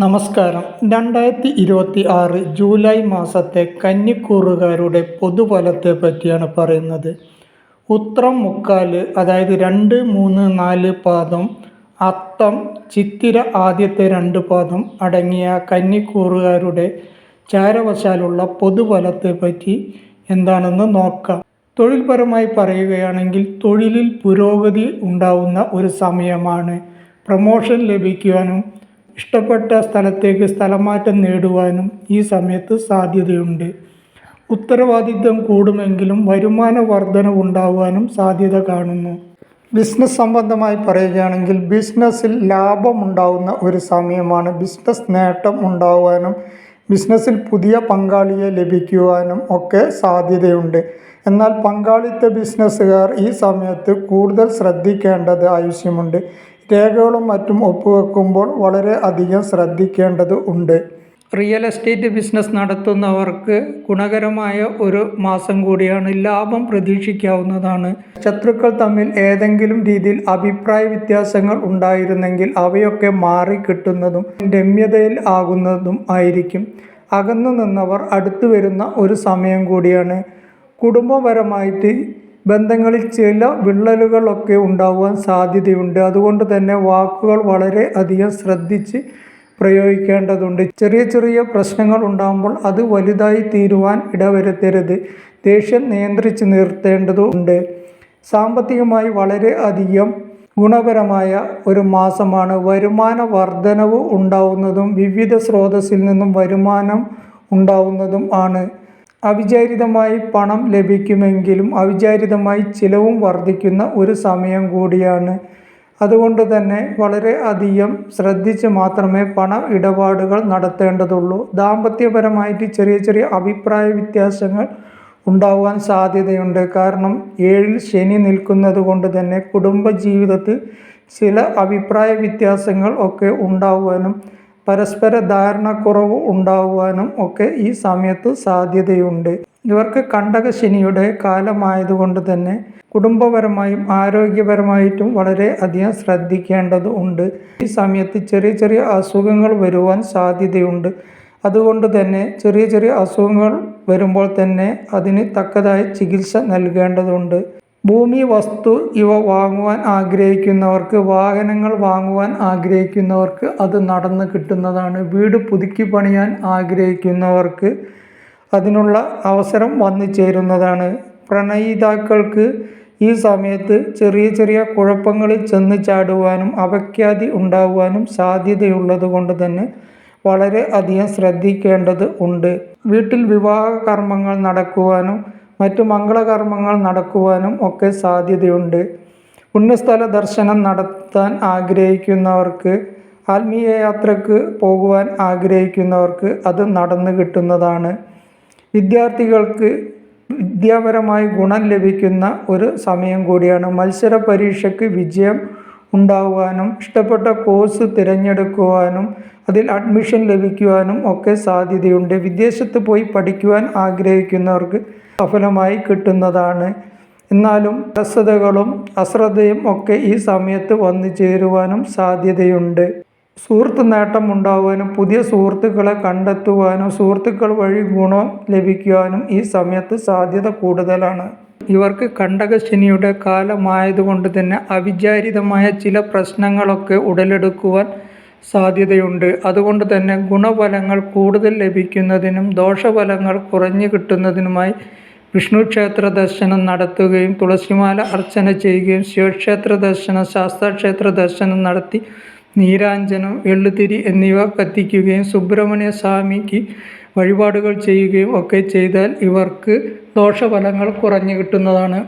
നമസ്കാരം. 2026 ജൂലൈ മാസത്തെ കന്നിക്കൂറുകാരുടെ പൊതുഫലത്തെ പറ്റിയാണ് പറയുന്നത്. ഉത്രം മുക്കാല്, അതായത് 2, 3, 4 പാദം, അത്തം, ചിത്തിര ആദ്യത്തെ 2 പാദം അടങ്ങിയ കന്നിക്കൂറുകാരുടെ ചാരവശാലുള്ള പൊതുഫലത്തെ പറ്റി എന്താണെന്ന് നോക്കാം. തൊഴിൽപരമായി പറയുകയാണെങ്കിൽ തൊഴിലിൽ പുരോഗതി ഉണ്ടാവുന്ന ഒരു സമയമാണ്. പ്രമോഷൻ ലഭിക്കുവാനും ഇഷ്ടപ്പെട്ട സ്ഥലത്തേക്ക് സ്ഥലമാറ്റം നേടുവാനും ഈ സമയത്ത് സാധ്യതയുണ്ട്. ഉത്തരവാദിത്വം കൂടുമെങ്കിലും വരുമാന വർധനവുണ്ടാവാനും സാധ്യത കാണുന്നു. ബിസിനസ് സംബന്ധമായി പറയുകയാണെങ്കിൽ ബിസിനസ്സിൽ ലാഭമുണ്ടാവുന്ന ഒരു സമയമാണ്. ബിസിനസ് നേട്ടം ഉണ്ടാവാനും ബിസിനസ്സിൽ പുതിയ പങ്കാളിയെ ലഭിക്കുവാനും ഒക്കെ സാധ്യതയുണ്ട്. എന്നാൽ പങ്കാളിത്ത ബിസിനസ്സുകാർ ഈ സമയത്ത് കൂടുതൽ ശ്രദ്ധിക്കേണ്ടത് ആവശ്യമുണ്ട്. രേഖകളും മറ്റും ഒപ്പുവെക്കുമ്പോൾ വളരെ അധികം ശ്രദ്ധിക്കേണ്ടത് ഉണ്ട്. റിയൽ എസ്റ്റേറ്റ് ബിസിനസ് നടത്തുന്നവർക്ക് ഗുണകരമായ ഒരു മാസം കൂടിയാണ്. ലാഭം പ്രതീക്ഷിക്കാവുന്നതാണ്. ശത്രുക്കൾ തമ്മിൽ ഏതെങ്കിലും രീതിയിൽ അഭിപ്രായ വ്യത്യാസങ്ങൾ ഉണ്ടായിരുന്നെങ്കിൽ അവയൊക്കെ മാറിക്കിട്ടുന്നതും രമ്യതയിൽ ആകുന്നതും ആയിരിക്കും. അകന്നു നിന്നവർ അടുത്തു വരുന്ന ഒരു സമയം കൂടിയാണ്. കുടുംബപരമായിട്ട് ബന്ധങ്ങളിൽ ചില വിള്ളലുകളൊക്കെ ഉണ്ടാവാൻ സാധ്യതയുണ്ട്. അതുകൊണ്ട് തന്നെ വാക്കുകൾ വളരെ അധികം ശ്രദ്ധിച്ച് പ്രയോഗിക്കേണ്ടതുണ്ട്. ചെറിയ ചെറിയ പ്രശ്നങ്ങൾ ഉണ്ടാകുമ്പോൾ അത് വലുതായി തീരുവാൻ ഇടവരുത്തരുത്. ദേഷ്യം നിയന്ത്രിച്ച് നിർത്തേണ്ടതുണ്ട്. സാമ്പത്തികമായി വളരെ അധികം ഗുണപരമായ ഒരു മാസമാണ്. വരുമാന വർധനവ് ഉണ്ടാവുന്നതും വിവിധ സ്രോതസ്സിൽ നിന്നും വരുമാനം ഉണ്ടാവുന്നതും ആണ്. അവിചാരിതമായി പണം ലഭിക്കുമെങ്കിലും അവിചാരിതമായി ചിലവും വർദ്ധിക്കുന്ന ഒരു സമയം കൂടിയാണ്. അതുകൊണ്ട് തന്നെ വളരെ അധികം ശ്രദ്ധിച്ച് മാത്രമേ പണ ഇടപാടുകൾ നടത്തേണ്ടതുള്ളൂ. ദാമ്പത്യപരമായിട്ട് ചെറിയ ചെറിയ അഭിപ്രായ വ്യത്യാസങ്ങൾ ഉണ്ടാവാൻ സാധ്യതയുണ്ട്. കാരണം 7-ൽ ശനി നിൽക്കുന്നത് കൊണ്ട് തന്നെ കുടുംബജീവിതത്തിൽ ചില അഭിപ്രായ വ്യത്യാസങ്ങൾ ഒക്കെ ഉണ്ടാവാനും പരസ്പര ധാരണക്കുറവ് ഉണ്ടാകുവാനും ഒക്കെ ഈ സമയത്ത് സാധ്യതയുണ്ട്. ഇവർക്ക് കണ്ടകശനിയുടെ കാലമായതുകൊണ്ട് തന്നെ കുടുംബപരമായും ആരോഗ്യപരമായിട്ടും വളരെ അധികം ശ്രദ്ധിക്കേണ്ടതുണ്ട്. ഈ സമയത്ത് ചെറിയ ചെറിയ അസുഖങ്ങൾ വരുവാൻ സാധ്യതയുണ്ട്. അതുകൊണ്ട് തന്നെ ചെറിയ ചെറിയ അസുഖങ്ങൾ വരുമ്പോൾ തന്നെ അതിന് തക്കതായ ചികിത്സ നൽകേണ്ടതുണ്ട്. ഭൂമി, വസ്തു ഇവ വാങ്ങുവാൻ ആഗ്രഹിക്കുന്നവർക്ക്, വാഹനങ്ങൾ വാങ്ങുവാൻ ആഗ്രഹിക്കുന്നവർക്ക് അത് നടന്നു കിട്ടുന്നതാണ്. വീട് പുതുക്കി പണിയാൻ ആഗ്രഹിക്കുന്നവർക്ക് അതിനുള്ള അവസരം വന്നു ചേരുന്നതാണ്. പ്രണയിതാക്കൾക്ക് ഈ സമയത്ത് ചെറിയ ചെറിയ കുഴപ്പങ്ങളിൽ ചെന്ന് ചാടുവാനും അപഖ്യാതി ഉണ്ടാകുവാനും സാധ്യതയുള്ളത് കൊണ്ട് തന്നെ വളരെ അധികം ശ്രദ്ധിക്കേണ്ടത് ഉണ്ട്. വീട്ടിൽ വിവാഹ കർമ്മങ്ങൾ നടക്കുവാനും മറ്റു മംഗളകർമ്മങ്ങൾ നടക്കുവാനും ഒക്കെ സാധ്യതയുണ്ട്. പുണ്യസ്ഥല ദർശനം നടത്താൻ ആഗ്രഹിക്കുന്നവർക്ക്, ആത്മീയ യാത്രക്ക് പോകുവാൻ ആഗ്രഹിക്കുന്നവർക്ക് അത് നടന്നു കിട്ടുന്നതാണ്. വിദ്യാർത്ഥികൾക്ക് വിദ്യാപരമായി ഗുണം ലഭിക്കുന്ന ഒരു സമയം കൂടിയാണ്. മത്സര പരീക്ഷയ്ക്ക് വിജയം ഉണ്ടാകുവാനും ഇഷ്ടപ്പെട്ട കോഴ്സ് തിരഞ്ഞെടുക്കുവാനും അതിൽ അഡ്മിഷൻ ലഭിക്കുവാനും ഒക്കെ സാധ്യതയുണ്ട്. വിദേശത്ത് പോയി പഠിക്കുവാൻ ആഗ്രഹിക്കുന്നവർക്ക് സഫലമായി കിട്ടുന്നതാണ്. എന്നാലും അലസതകളും അശ്രദ്ധയും ഒക്കെ ഈ സമയത്ത് വന്നു ചേരുവാനും സാധ്യതയുണ്ട്. സുഹൃത്ത് നേട്ടം ഉണ്ടാകുവാനും പുതിയ സുഹൃത്തുക്കളെ കണ്ടെത്തുവാനും സുഹൃത്തുക്കൾ വഴി ഗുണം ലഭിക്കുവാനും ഈ സമയത്ത് സാധ്യത കൂടുതലാണ്. ഇവർക്ക് കണ്ടകശനിയുടെ കാലമായതുകൊണ്ട് തന്നെ അവിചാരിതമായ ചില പ്രശ്നങ്ങളൊക്കെ ഉടലെടുക്കുവാൻ സാധ്യതയുണ്ട്. അതുകൊണ്ട് തന്നെ ഗുണഫലങ്ങൾ കൂടുതൽ ലഭിക്കുന്നതിനും ദോഷഫലങ്ങൾ കുറഞ്ഞു കിട്ടുന്നതിനുമായി വിഷ്ണു ക്ഷേത്ര ദർശനം നടത്തുകയും തുളസിമാല അർച്ചന ചെയ്യുകയും ശിവക്ഷേത്ര ദർശനം, ശാസ്താക്ഷേത്ര ദർശനം നടത്തി നീരാഞ്ജനം, എള്ളുതിരി എന്നിവ കത്തിക്കുകയും സുബ്രഹ്മണ്യ സ്വാമിക്ക് വഴിപാടുകൾ ചെയ്യുകയും ഒക്കെ ചെയ്താൽ ഇവർക്ക് ദോഷഫലങ്ങൾ കുറഞ്ഞു കിട്ടുന്നതാണ്.